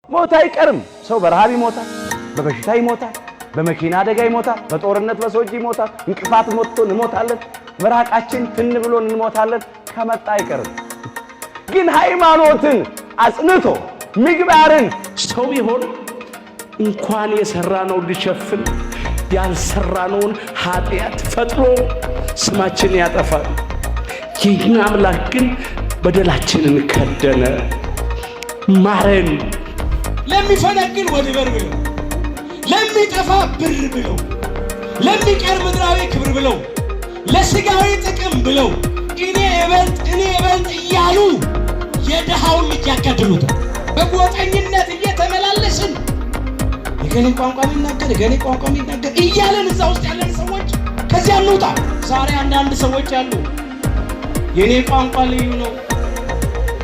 ሞት አይቀርም። ሰው በረሃብ ይሞታል፣ በበሽታ ይሞታል፣ በመኪና አደጋ ይሞታል፣ በጦርነት በሰዎች ይሞታል፣ እንቅፋት ሞቶን እንሞታለን፣ መራቃችን ትን ብሎን እንሞታለን። ከመጣ አይቀርም። ግን ሃይማኖትን አጽንቶ ምግባርን ሰው ቢሆን እንኳን የሰራነው ሊሸፍን ያልሰራነውን ኃጢአት ፈጥሮ ስማችን ያጠፋል። የኛ አምላክ ግን በደላችንን ከደነ፣ ማረን። ለሚፈነግል ወድበር ብለው፣ ለሚጠፋ ብር ብለው፣ ለሚቀር ምድራዊ ክብር ብለው፣ ለስጋዊ ጥቅም ብለው እኔ እበልጥ እያሉ የድሃውን ልጅ ያጋድሉታል። በጎጠኝነት እየተመላለስን የገሌ ቋንቋ የሚናገር እያለን እዛ ውስጥ ያለን ሰዎች ከዚያ እንውጣ። ዛሬ አንዳንድ ሰዎች አሉ፣ የኔ ቋንቋ ልዩ ነው፣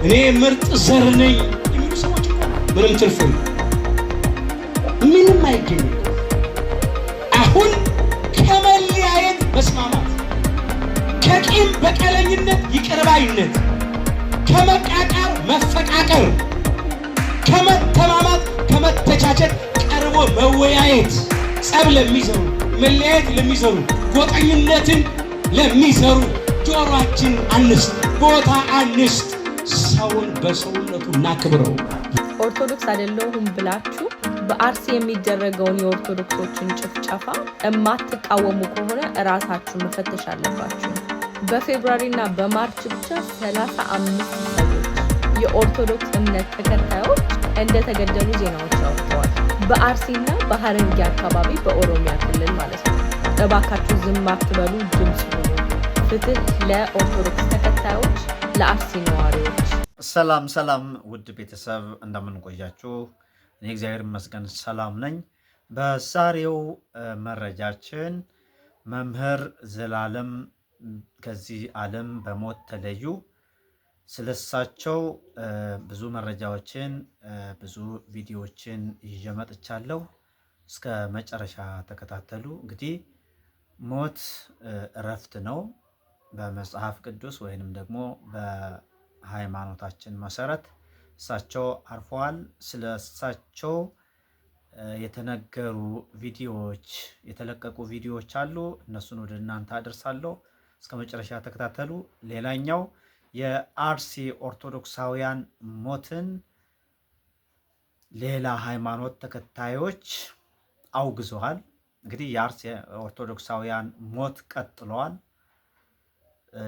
እኔ ምርጥ ዘር ነኝ የሚሉ ሰዎች እኮ ምንም ትርፍ ምንም አይገኝም። አሁን ከመለያየት መስማማት፣ ከቂም በቀለኝነት ይቅርባይነት፣ ከመቃቃር መፈቃቀር፣ ከመተማማት ከመተቻቸት ቀርቦ መወያየት፣ ጸብ ለሚዘሩ፣ መለያየት ለሚዘሩ፣ ጎጠኝነትን ለሚዘሩ ጆሮአችን አንስት፣ ቦታ አንስት። ሰውን በሰውነቱ እናክብረው። ኦርቶዶክስ አይደለሁም ብላችሁ በአርሲ የሚደረገውን የኦርቶዶክሶችን ጭፍጨፋ እማትቃወሙ ከሆነ እራሳችሁ መፈተሽ አለባችሁ። በፌብሩዋሪና በማርች ብቻ 35 ሰዎች የኦርቶዶክስ እምነት ተከታዮች እንደተገደሉ ዜናዎች አውጥተዋል። በአርሲና በሐረርጌ አካባቢ በኦሮሚያ ክልል ማለት ነው። እባካችሁ ዝም አትበሉ፣ ድምጽ ሁኑ። ፍትህ ለኦርቶዶክስ ተከታዮች፣ ለአርሲ ነዋሪዎች። ሰላም ውድ ቤተሰብ እንደምን ቆያችሁ? እኔ እግዚአብሔር ይመስገን ሰላም ነኝ። በዛሬው መረጃችን መምህር ዘላለም ከዚህ ዓለም በሞት ተለዩ። ስለሳቸው ብዙ መረጃዎችን ብዙ ቪዲዮዎችን ይዤ መጥቻለሁ። እስከ መጨረሻ ተከታተሉ። እንግዲህ ሞት እረፍት ነው። በመጽሐፍ ቅዱስ ወይንም ደግሞ በሃይማኖታችን መሰረት እሳቸው አርፈዋል። ስለ እሳቸው የተነገሩ ቪዲዮዎች የተለቀቁ ቪዲዮዎች አሉ። እነሱን ወደ እናንተ አደርሳለሁ። እስከ መጨረሻ ተከታተሉ። ሌላኛው የአርሲ ኦርቶዶክሳውያን ሞትን ሌላ ሃይማኖት ተከታዮች አውግዘዋል። እንግዲህ የአርሲ ኦርቶዶክሳውያን ሞት ቀጥለዋል።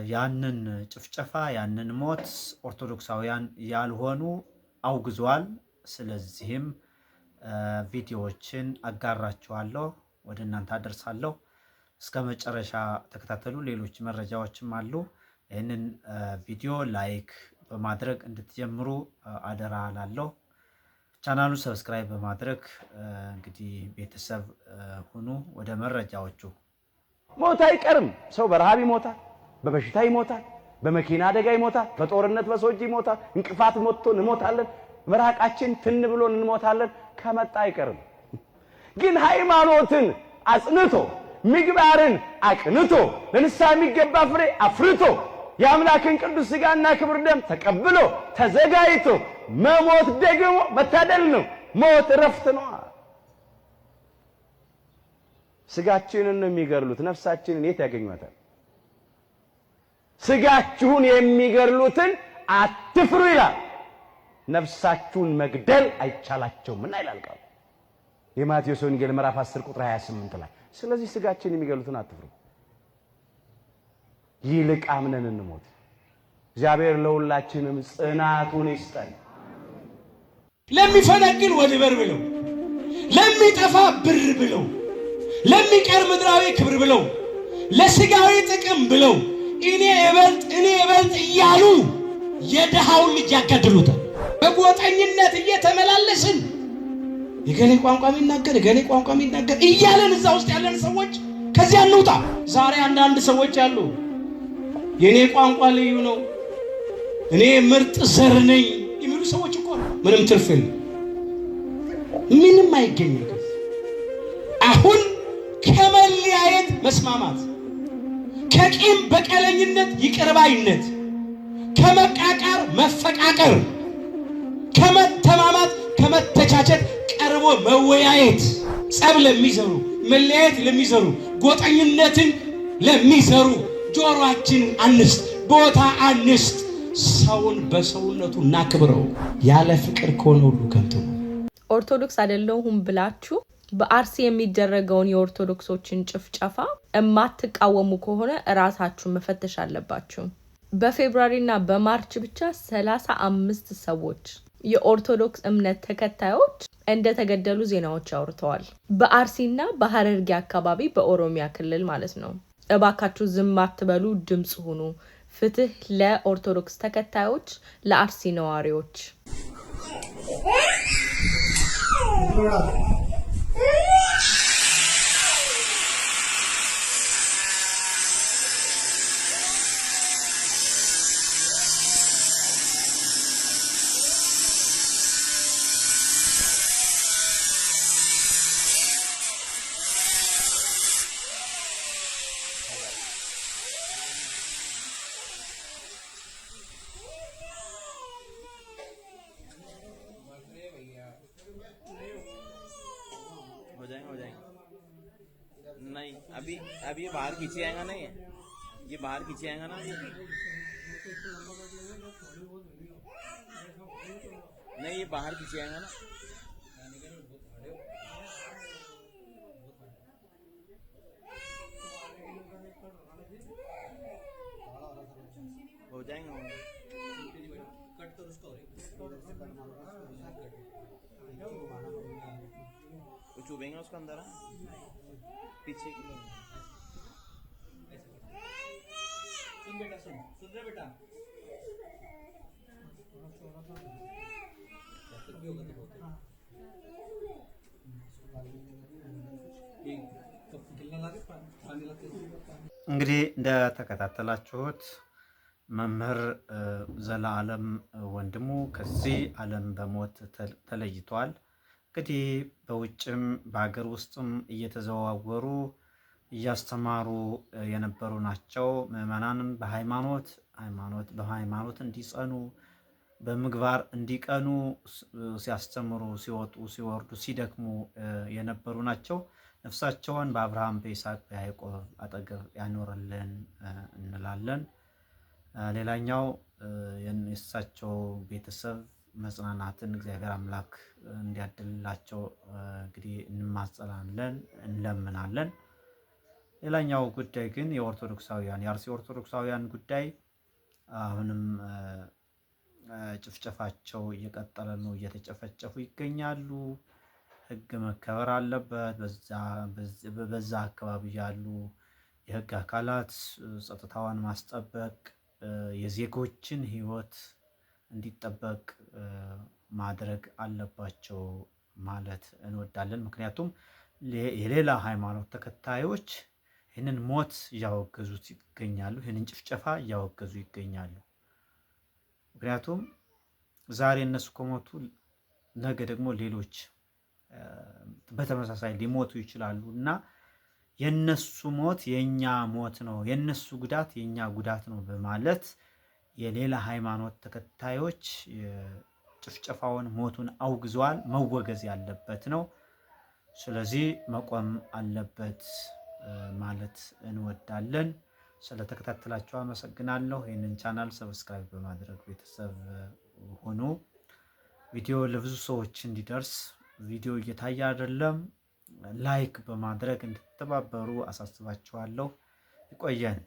ያንን ጭፍጨፋ ያንን ሞት ኦርቶዶክሳውያን ያልሆኑ አውግዘዋል። ስለዚህም ቪዲዮዎችን አጋራችኋለሁ፣ ወደ እናንተ አደርሳለሁ። እስከ መጨረሻ ተከታተሉ። ሌሎች መረጃዎችም አሉ። ይህንን ቪዲዮ ላይክ በማድረግ እንድትጀምሩ አደራ ላለሁ። ቻናሉን ሰብስክራይብ በማድረግ እንግዲህ ቤተሰብ ሁኑ። ወደ መረጃዎቹ። ሞት አይቀርም። ሰው በረሃብ ይሞታል፣ በበሽታ ይሞታል፣ በመኪና አደጋ ይሞታል፣ በጦርነት በሰዎች ይሞታል፣ እንቅፋት ሞቶን እንሞታለን፣ መራቃችን ትን ብሎን እንሞታለን። ከመጣ አይቀርም። ግን ሃይማኖትን አጽንቶ ምግባርን አቅንቶ ለንስሐ የሚገባ ፍሬ አፍርቶ የአምላክን ቅዱስ ሥጋና ክብር ደም ተቀብሎ ተዘጋጅቶ መሞት ደግሞ መታደል ነው። ሞት እረፍት ነው። ሥጋችንን ነው የሚገድሉት፣ ነፍሳችንን የት ያገኟታል? ሥጋችሁን የሚገድሉትን አትፍሩ ይላል። ነፍሳችሁን መግደል አይቻላቸውምና ይላል ቃሉ የማቴዎስ ወንጌል ምዕራፍ 10 ቁጥር 28 ላይ። ስለዚህ ሥጋችንን የሚገድሉትን አትፍሩ፣ ይልቅ አምነን እንሞት። እግዚአብሔር ለሁላችንም ጽናቱን ይስጠን። ለሚፈነግል ወድበር ብለው፣ ለሚጠፋ ብር ብለው፣ ለሚቀር ምድራዊ ክብር ብለው፣ ለስጋዊ ጥቅም ብለው እኔ እበልጥ እያሉ የድሃውን ልጅ ያጋድሉታል። በጎጠኝነት እየተመላለስን የገሌ ቋንቋ የሚናገር እያለን እዛ ውስጥ ያለን ሰዎች ከዚያ እንውጣ። ዛሬ አንዳንድ ሰዎች አሉ፣ የኔ ቋንቋ ልዩ ነው፣ እኔ ምርጥ ዘር ነኝ የሚሉ ሰዎች እኮ ምንም ትርፍ ምንም አይገኝም። አሁን ከመለያየት መስማማት፣ ከቂም በቀለኝነት ይቅርባይነት፣ ከመቃቃር መፈቃቀር፣ ከመተማማት ከመተቻ ተሰብስቦ መወያየት፣ ጸብ ለሚዘሩ፣ መለያየት ለሚዘሩ፣ ጎጠኝነትን ለሚዘሩ ጆሮአችን አንስት፣ ቦታ አንስት። ሰውን በሰውነቱ እናክብረው። ያለ ፍቅር ከሆነ ሁሉ ከንቱ ነው። ኦርቶዶክስ አይደለሁም ብላችሁ በአርሲ የሚደረገውን የኦርቶዶክሶችን ጭፍጨፋ የማትቃወሙ ከሆነ እራሳችሁ መፈተሽ አለባችሁ። በፌብሩዋሪና በማርች ብቻ 35 ሰዎች የኦርቶዶክስ እምነት ተከታዮች እንደተገደሉ ዜናዎች አውርተዋል። በአርሲና በሐረርጌ አካባቢ በኦሮሚያ ክልል ማለት ነው። እባካችሁ ዝም አትበሉ፣ ድምጽ ሁኑ። ፍትህ ለኦርቶዶክስ ተከታዮች፣ ለአርሲ ነዋሪዎች። नहीं अभी बाहर खींचे आएगा नहीं, ये बाहर खींचे आएगा ना, नहीं ये बाहर खींचे आएगा ना। हो जाएगा वो चुभेंगे उसके अंदर पीछे की सुन बेटा, सुन रहे बेटा, እንግዲህ እንደተከታተላችሁት መምህር ዘለዓለም ወንድሙ ከዚህ ዓለም በሞት ተለይቷል። እንግዲህ በውጭም በሀገር ውስጥም እየተዘዋወሩ እያስተማሩ የነበሩ ናቸው። ምዕመናንም በሃይማኖት እንዲጸኑ በምግባር እንዲቀኑ ሲያስተምሩ፣ ሲወጡ ሲወርዱ፣ ሲደክሙ የነበሩ ናቸው። ነፍሳቸውን በአብርሃም በይስሐቅ በያዕቆብ አጠገብ ያኖርልን እንላለን። ሌላኛው የእሳቸው ቤተሰብ መጽናናትን እግዚአብሔር አምላክ እንዲያድልላቸው እንግዲህ እንማጸናለን፣ እንለምናለን። ሌላኛው ጉዳይ ግን የአርሲ ኦርቶዶክሳውያን ጉዳይ አሁንም ጭፍጨፋቸው እየቀጠለ ነው። እየተጨፈጨፉ ይገኛሉ። ሕግ መከበር አለበት። በዛ አካባቢ ያሉ የሕግ አካላት ጸጥታዋን ማስጠበቅ፣ የዜጎችን ሕይወት እንዲጠበቅ ማድረግ አለባቸው ማለት እንወዳለን። ምክንያቱም የሌላ ሃይማኖት ተከታዮች ይህንን ሞት እያወገዙት ይገኛሉ። ይህንን ጭፍጨፋ እያወገዙ ይገኛሉ። ምክንያቱም ዛሬ እነሱ ከሞቱ ነገ ደግሞ ሌሎች በተመሳሳይ ሊሞቱ ይችላሉ እና የነሱ ሞት የኛ ሞት ነው፣ የነሱ ጉዳት የኛ ጉዳት ነው በማለት የሌላ ሃይማኖት ተከታዮች ጭፍጨፋውን፣ ሞቱን አውግዘዋል። መወገዝ ያለበት ነው። ስለዚህ መቆም አለበት ማለት እንወዳለን። ስለተከታተላችሁ አመሰግናለሁ። ይህንን ቻናል ሰብስክራይብ በማድረግ ቤተሰብ ሆኑ። ቪዲዮ ለብዙ ሰዎች እንዲደርስ ቪዲዮ እየታየ አይደለም፣ ላይክ በማድረግ እንድትተባበሩ አሳስባችኋለሁ። ይቆየን።